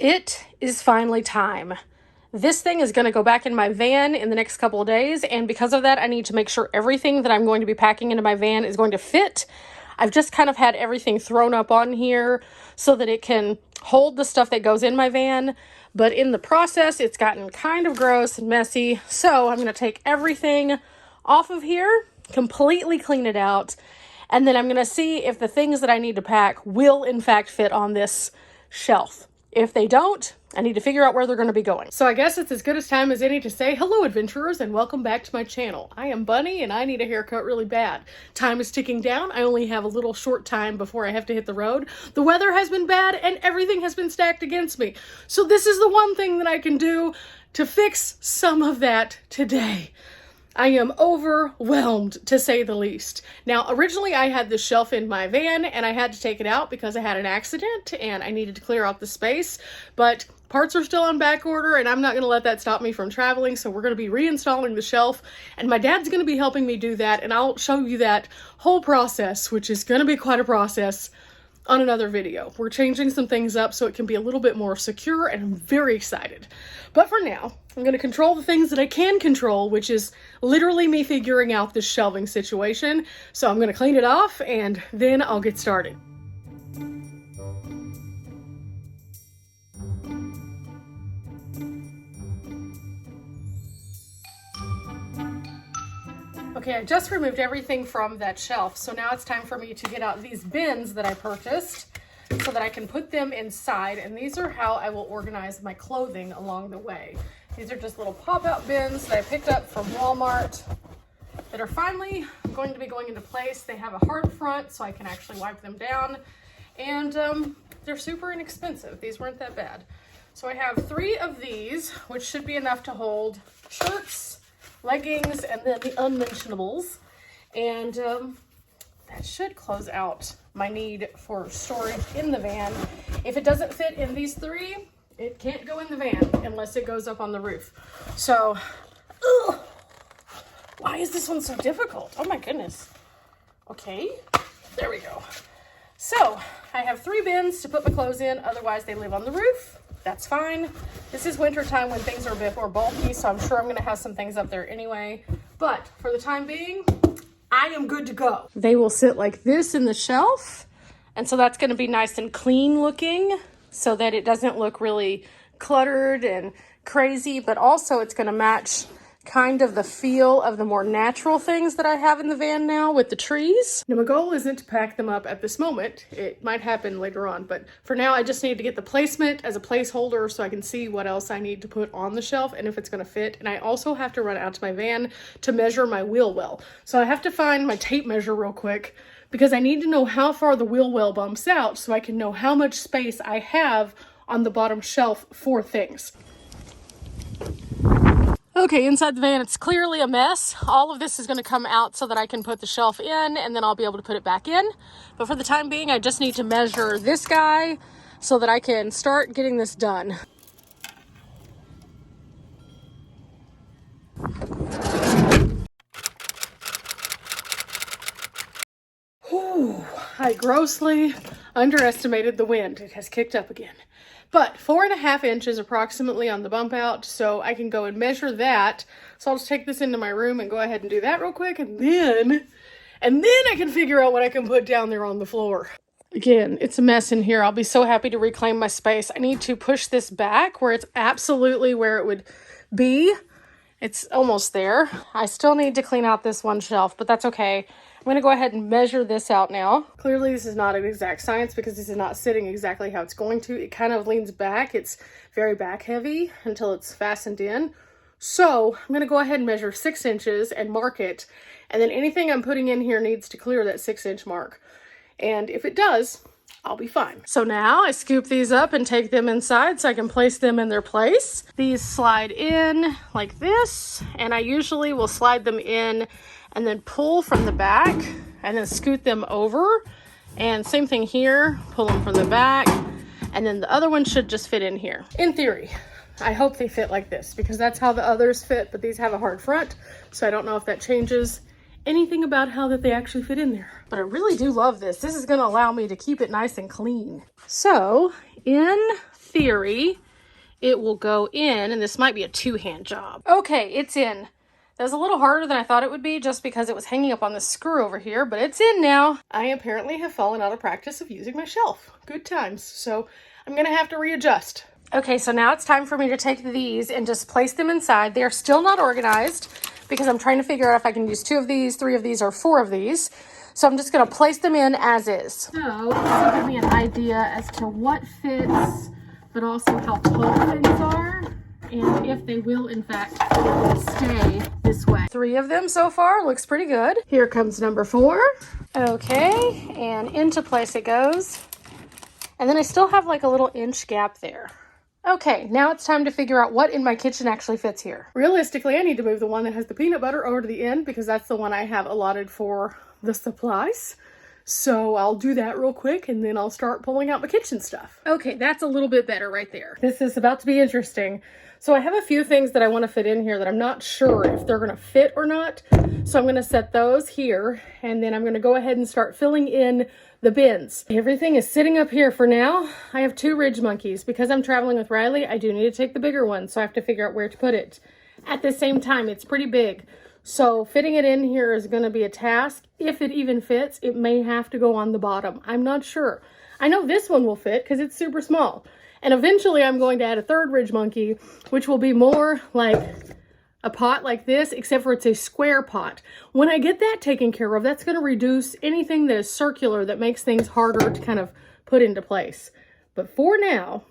It is finally time. This thing is going to go back in my van in the next couple of days, and because of that, I need to make sure everything that I'm going to be packing into my van is going to fit. I've just kind of had everything thrown up on here so that it can hold the stuff that goes in my van, but in the process, it's gotten kind of gross and messy, so I'm going to take everything off of here, completely clean it out, and then I'm going to see if the things that I need to pack will, in fact, fit on this shelf. If they don't, I need to figure out where they're going to be going. So I guess it's as good a time as any to say hello, adventurers, and welcome back to my channel. I am Bunny, and I need a haircut really bad. Time is ticking down. I only have a little short time before I have to hit the road. The weather has been bad, and everything has been stacked against me. So this is the one thing that I can do to fix some of that today. I am overwhelmed, to say the least. Now, originally I had this shelf in my van and I had to take it out because I had an accident and I needed to clear out the space, but parts are still on back order and I'm not going to let that stop me from traveling, so we're going to be reinstalling the shelf and my dad's going to be helping me do that, and I'll show you that whole process, which is going to be quite a process, on another video. We're changing some things up so it can be a little bit more secure, and I'm very excited. But for now, I'm going to control the things that I can control, which is literally me figuring out this shelving situation. So I'm going to clean it off and then I'll get started. Okay, I just removed everything from that shelf, so now it's time for me to get out these bins that I purchased so that I can put them inside, and these are how I will organize my clothing along the way. These are just little pop-out bins that I picked up from Walmart that are finally going to be going into place. They have a hard front so I can actually wipe them down, and they're super inexpensive. These weren't that bad. So I have 3 of these, which should be enough to hold shirts, leggings, and then the unmentionables, and that should close out my need for storage in the van. If it doesn't fit in these 3, it can't go in the van unless it goes up on the roof. So, why is this one so difficult? Oh my goodness. Okay, there we go. So, I have 3 bins to put my clothes in, otherwise they live on the roof. That's fine. This is winter time when things are a bit more bulky, so I'm sure I'm going to have some things up there anyway. But for the time being, I am good to go. They will sit like this in the shelf, and so that's going to be nice and clean looking so that it doesn't look really cluttered and crazy, but also it's going to match kind of the feel of the more natural things that I have in the van now with the trees. Now, my goal isn't to pack them up at this moment. It might happen later on, but for now I just need to get the placement as a placeholder so I can see what else I need to put on the shelf and if it's going to fit. And I also have to run out to my van to measure my wheel well. So I have to find my tape measure real quick because I need to know how far the wheel well bumps out so I can know how much space I have on the bottom shelf for things. Okay, inside the van, it's clearly a mess. All of this is going to come out so that I can put the shelf in, and then I'll be able to put it back in. But for the time being, I just need to measure this guy so that I can start getting this done. Whew, I grossly underestimated the wind. It has kicked up again. But 4.5 inches approximately on the bump out, so I can go and measure that. So I'll just take this into my room and go ahead and do that real quick, and then I can figure out what I can put down there on the floor. Again, it's a mess in here. I'll be so happy to reclaim my space. I need to push this back where it's absolutely where it would be. It's almost there. I still need to clean out this one shelf, but that's okay. I'm going to go ahead and measure this out now. Clearly, this is not an exact science because this is not sitting exactly how it's going to. It kind of leans back. It's very back heavy until it's fastened in. So I'm going to go ahead and measure 6 inches and mark it. And then anything I'm putting in here needs to clear that 6-inch mark. And if it does, I'll be fine. So now I scoop these up and take them inside so I can place them in their place. These slide in like this, and I usually will slide them in and then pull from the back and then scoot them over. And same thing here, pull them from the back, and then the other one should just fit in here. In theory, I hope they fit like this because that's how the others fit, but these have a hard front, so I don't know if that changes anything about how that they actually fit in there. But I really do love this. This is going to allow me to keep it nice and clean. So in theory, it will go in, and this might be a two-hand job. Okay, it's in. That was a little harder than I thought it would be just because it was hanging up on the screw over here, but it's in now. I apparently have fallen out of practice of using my shelf. Good times. So I'm gonna have to readjust. Okay, so now it's time for me to take these and just place them inside. They're still not organized because I'm trying to figure out if I can use 2 of these, 3 of these, or 4 of these. So I'm just gonna place them in as is. So this will give me an idea as to what fits, but also how tall things are, and if they will, in fact, stay this way. 3 of them so far, looks pretty good. Here comes number 4. Okay, and into place it goes. And then I still have like a little inch gap there. Okay, now it's time to figure out what in my kitchen actually fits here. Realistically, I need to move the one that has the peanut butter over to the end because that's the one I have allotted for the supplies. So I'll do that real quick and then I'll start pulling out my kitchen stuff. Okay, that's a little bit better right there. This is about to be interesting. So I have a few things that I want to fit in here that I'm not sure if they're going to fit or not. So I'm going to set those here and then I'm going to go ahead and start filling in the bins. Everything is sitting up here for now. I have 2 ridge monkeys. Because I'm traveling with Riley, I do need to take the bigger one, so I have to figure out where to put it. At the same time, it's pretty big. So fitting it in here is going to be a task. If it even fits, it may have to go on the bottom. I'm not sure. I know this one will fit because it's super small. And eventually I'm going to add a 3rd ridge monkey, which will be more like a pot like this, except for it's a square pot. When I get that taken care of, that's going to reduce anything that is circular that makes things harder to kind of put into place. But for now,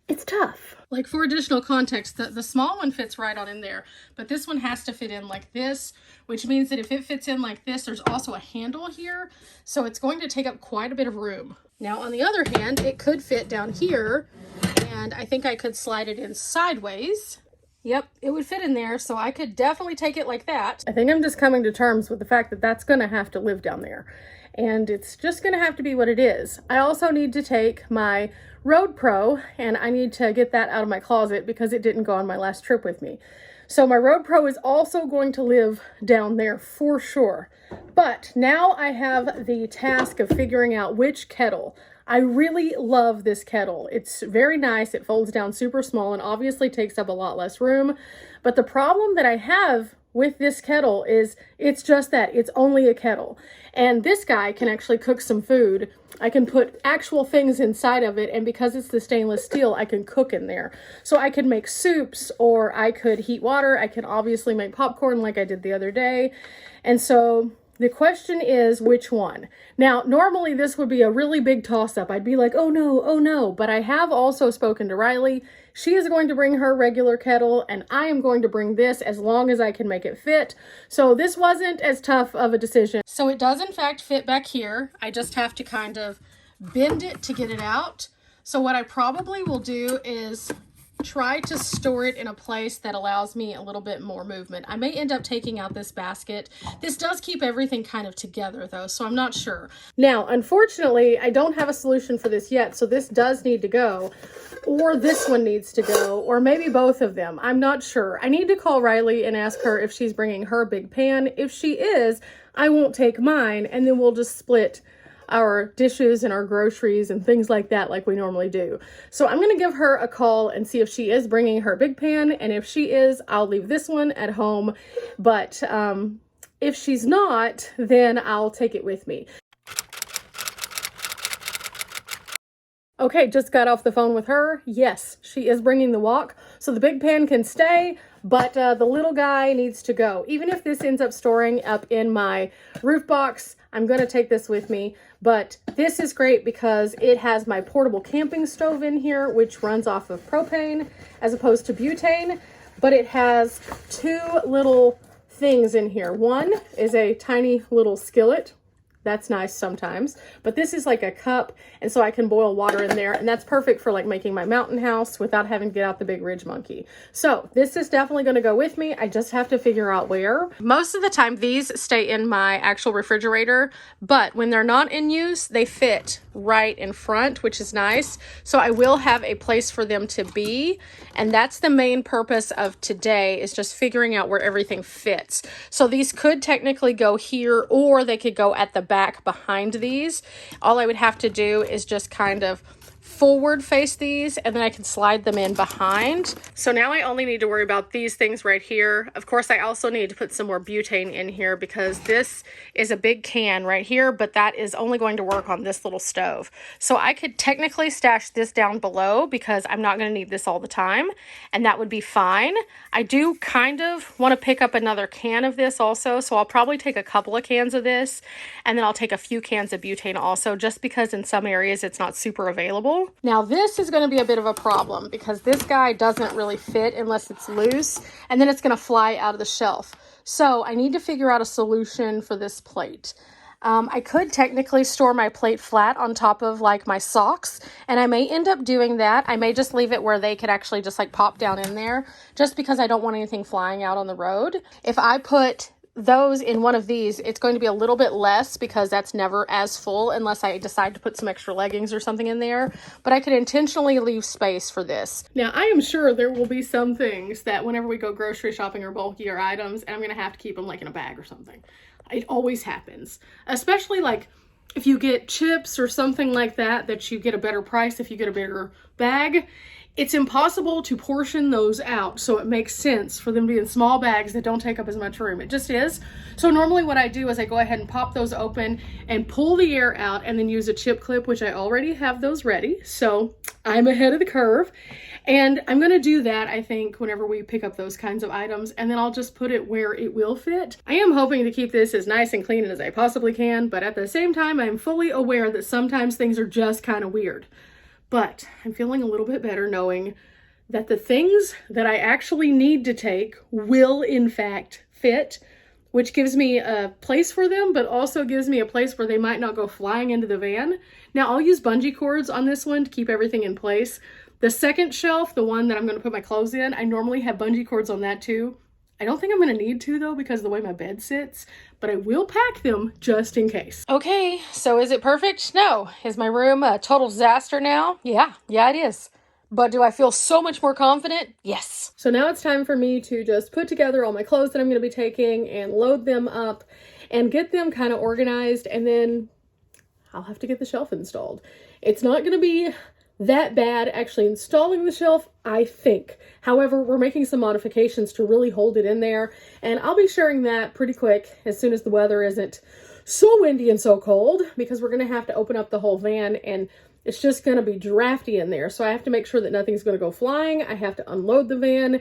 it's tough. Like for additional context, the small one fits right on in there, but this one has to fit in like this, which means that if it fits in like this, there's also a handle here. So it's going to take up quite a bit of room. Now, on the other hand, it could fit down here, and I think I could slide it in sideways. Yep, it would fit in there, so I could definitely take it like that. I think I'm just coming to terms with the fact that that's going to have to live down there. And it's just going to have to be what it is. I also need to take my Road Pro, and I need to get that out of my closet because it didn't go on my last trip with me. So my Road Pro is also going to live down there for sure. But now I have the task of figuring out which kettle. I really love this kettle. It's very nice. It folds down super small and obviously takes up a lot less room. But the problem that I have with this kettle is it's just that it's only a kettle. And this guy can actually cook some food. I can put actual things inside of it, and because it's the stainless steel, I can cook in there. So I could make soups, or I could heat water. I can obviously make popcorn like I did the other day. And so the question is, which one? Now, normally this would be a really big toss-up. I'd be like, oh no, but I have also spoken to Riley. She is going to bring her regular kettle, and I am going to bring this as long as I can make it fit. So this wasn't as tough of a decision. So it does in fact fit back here. I just have to kind of bend it to get it out. So what I probably will do is try to store it in a place that allows me a little bit more movement. I may end up taking out this basket. This does keep everything kind of together though, so I'm not sure. Now, unfortunately, I don't have a solution for this yet, so this does need to go, or this one needs to go, or maybe both of them. I'm not sure. I need to call Riley and ask her if she's bringing her big pan. If she is, I won't take mine, and then we'll just split our dishes and our groceries and things like that like we normally do. So I'm going to give her a call and see if she is bringing her big pan, and if she is, I'll leave this one at home, but if she's not, then I'll take it with me. Okay, just got off the phone with her. Yes, she is bringing the wok, so the big pan can stay, but the little guy needs to go. Even if this ends up storing up in my roof box, I'm going to take this with me. But this is great because it has my portable camping stove in here, which runs off of propane as opposed to butane. But it has 2 little things in here. One is a tiny little skillet. That's nice sometimes, but this is like a cup, and so I can boil water in there, and that's perfect for like making my mountain house without having to get out the big ridge monkey. So this is definitely going to go with me. I just have to figure out where. Most of the time these stay in my actual refrigerator, but when they're not in use, they fit right in front, which is nice. So I will have a place for them to be, and that's the main purpose of today, is just figuring out where everything fits. So these could technically go here, or they could go at the back behind these. All I would have to do is just kind of forward face these, and then I can slide them in behind. So now I only need to worry about these things right here. Of course, I also need to put some more butane in here because this is a big can right here, but that is only going to work on this little stove. So I could technically stash this down below because I'm not going to need this all the time, and that would be fine. I do kind of want to pick up another can of this also, so I'll probably take a couple of cans of this, and then I'll take a few cans of butane also, just because in some areas it's not super available. Now this is going to be a bit of a problem because this guy doesn't really fit unless it's loose, and then it's going to fly out of the shelf. So I need to figure out a solution for this plate. I could technically store my plate flat on top of like my socks, and I may end up doing that. I may just leave it where they could actually just like pop down in there, just because I don't want anything flying out on the road. If I put those in one of these, it's going to be a little bit less because that's never as full unless I decide to put some extra leggings or something in there, but I could intentionally leave space for this. Now, I am sure there will be some things that whenever we go grocery shopping or bulkier items, and I'm going to have to keep them like in a bag or something. It always happens, especially like if you get chips or something like that, that you get a better price if you get a bigger bag. It's impossible to portion those out, so it makes sense for them to be in small bags that don't take up as much room. It just is. So normally what I do is I go ahead and pop those open and pull the air out and then use a chip clip, which I already have those ready. So I'm ahead of the curve. And I'm going to do that, I think, whenever we pick up those kinds of items, and then I'll just put it where it will fit. I am hoping to keep this as nice and clean as I possibly can, but at the same time, I'm fully aware that sometimes things are just kind of weird. But I'm feeling a little bit better knowing that the things that I actually need to take will in fact fit, which gives me a place for them, but also gives me a place where they might not go flying into the van. Now I'll use bungee cords on this one to keep everything in place. The second shelf, the one that I'm going to put my clothes in, I normally have bungee cords on that too. I don't think I'm going to need to though because of the way my bed sits, but I will pack them just in case. Okay, so is it perfect? No. Is my room a total disaster now? Yeah, it is. But do I feel so much more confident? Yes. So now it's time for me to just put together all my clothes that I'm going to be taking and load them up and get them kind of organized, and then I'll have to get the shelf installed. It's not going to be that bad actually installing the shelf, I think. However, we're making some modifications to really hold it in there, and I'll be sharing that pretty quick as soon as the weather isn't so windy and so cold, because we're going to have to open up the whole van and it's just going to be drafty in there. So I have to make sure that nothing's going to go flying. I have to unload the van,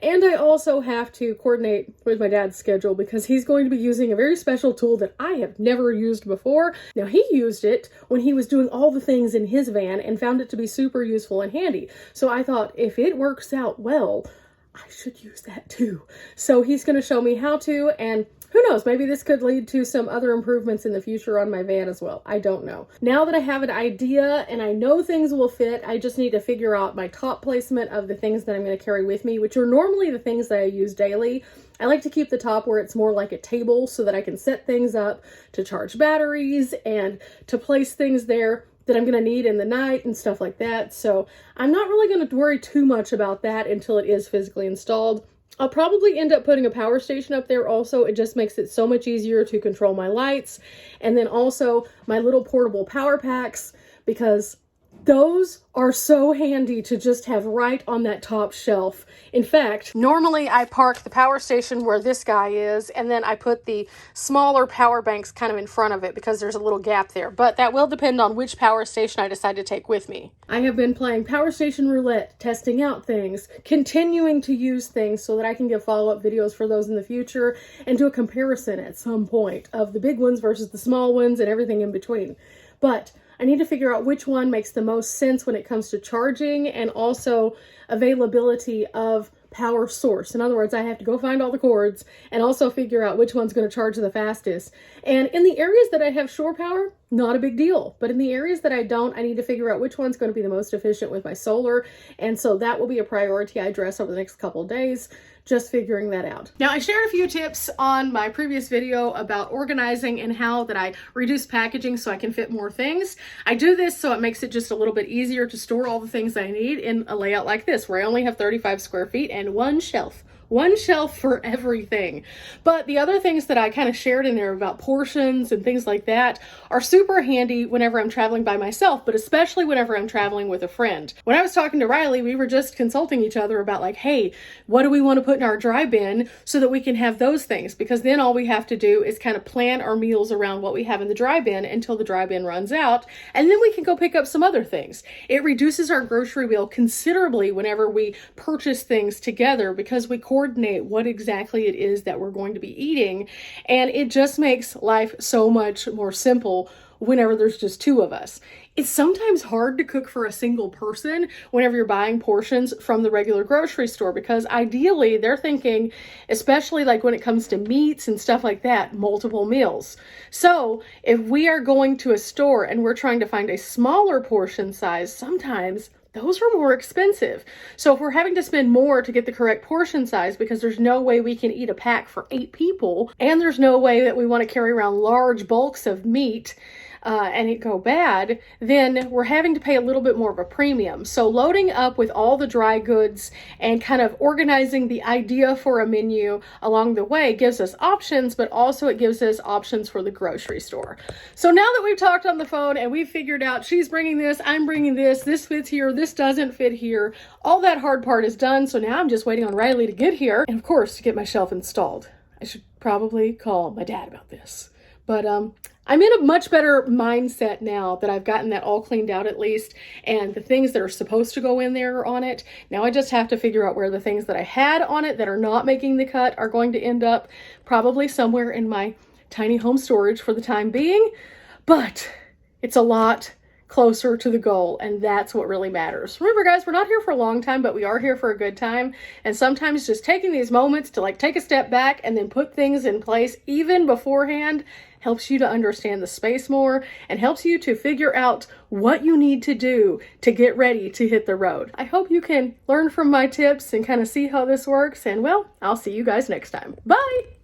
and I also have to coordinate with my dad's schedule because he's going to be using a very special tool that I have never used before. Now, he used it when he was doing all the things in his van and found it to be super useful and handy. So I thought, if it works out well, I should use that too. So he's going to show me how to, and who knows, maybe this could lead to some other improvements in the future on my van as well. I don't know. Now that I have an idea and I know things will fit, I just need to figure out my top placement of the things that I'm going to carry with me, which are normally the things that I use daily. I like to keep the top where it's more like a table so that I can set things up to charge batteries and to place things there that I'm going to need in the night and stuff like that. So I'm not really going to worry too much about that until it is physically installed. I'll probably end up putting a power station up there also. It just makes it so much easier to control my lights. And then also my little portable power packs, because those are so handy to just have right on that top shelf. In fact, normally I park the power station where this guy is, and then I put the smaller power banks kind of in front of it because there's a little gap there. But that will depend on which power station I decide to take with me. I have been playing power station roulette, testing out things, continuing to use things so that I can give follow-up videos for those in the future and do a comparison at some point of the big ones versus the small ones and everything in between. But I need to figure out which one makes the most sense when it comes to charging and also availability of power source. In other words, I have to go find all the cords and also figure out which one's going to charge the fastest. And in the areas that I have shore power, not a big deal. But in the areas that I don't, I need to figure out which one's going to be the most efficient with my solar. And so that will be a priority I address over the next couple of days, just figuring that out. Now, I shared a few tips on my previous video about organizing and how that I reduce packaging so I can fit more things. I do this so it makes it just a little bit easier to store all the things I need in a layout like this, where I only have 35 square feet and one shelf. one shelf for everything. But the other things that I kind of shared in there about portions and things like that are super handy whenever I'm traveling by myself, but especially whenever I'm traveling with a friend. When I was talking to Riley, we were just consulting each other about like, hey, what do we want to put in our dry bin so that we can have those things? Because then all we have to do is kind of plan our meals around what we have in the dry bin until the dry bin runs out, and then we can go pick up some other things. It reduces our grocery bill considerably whenever we purchase things together because we coordinate what exactly it is that we're going to be eating, and it just makes life so much more simple whenever there's just two of us. It's sometimes hard to cook for a single person whenever you're buying portions from the regular grocery store, because ideally they're thinking, especially like when it comes to meats and stuff like that, multiple meals. So if we are going to a store and we're trying to find a smaller portion size, sometimes those are more expensive. So if we're having to spend more to get the correct portion size because there's no way we can eat a pack for 8 people, and there's no way that we want to carry around large bulks of meat and it go bad, then we're having to pay a little bit more of a premium. So loading up with all the dry goods and kind of organizing the idea for a menu along the way gives us options, but also it gives us options for the grocery store. So now that we've talked on the phone and we've figured out she's bringing this, I'm bringing this fits here, this doesn't fit here, all that hard part is done. So now I'm just waiting on Riley to get here and of course to get my shelf installed. I should probably call my dad about this. But I'm in a much better mindset now that I've gotten that all cleaned out at least, and the things that are supposed to go in there are on it. Now I just have to figure out where the things that I had on it that are not making the cut are going to end up, probably somewhere in my tiny home storage for the time being. But it's a lot closer to the goal, and that's what really matters. Remember guys, we're not here for a long time, but we are here for a good time, and sometimes just taking these moments to like take a step back and then put things in place even beforehand helps you to understand the space more and helps you to figure out what you need to do to get ready to hit the road. I hope you can learn from my tips and kind of see how this works, and well, I'll see you guys next time. Bye!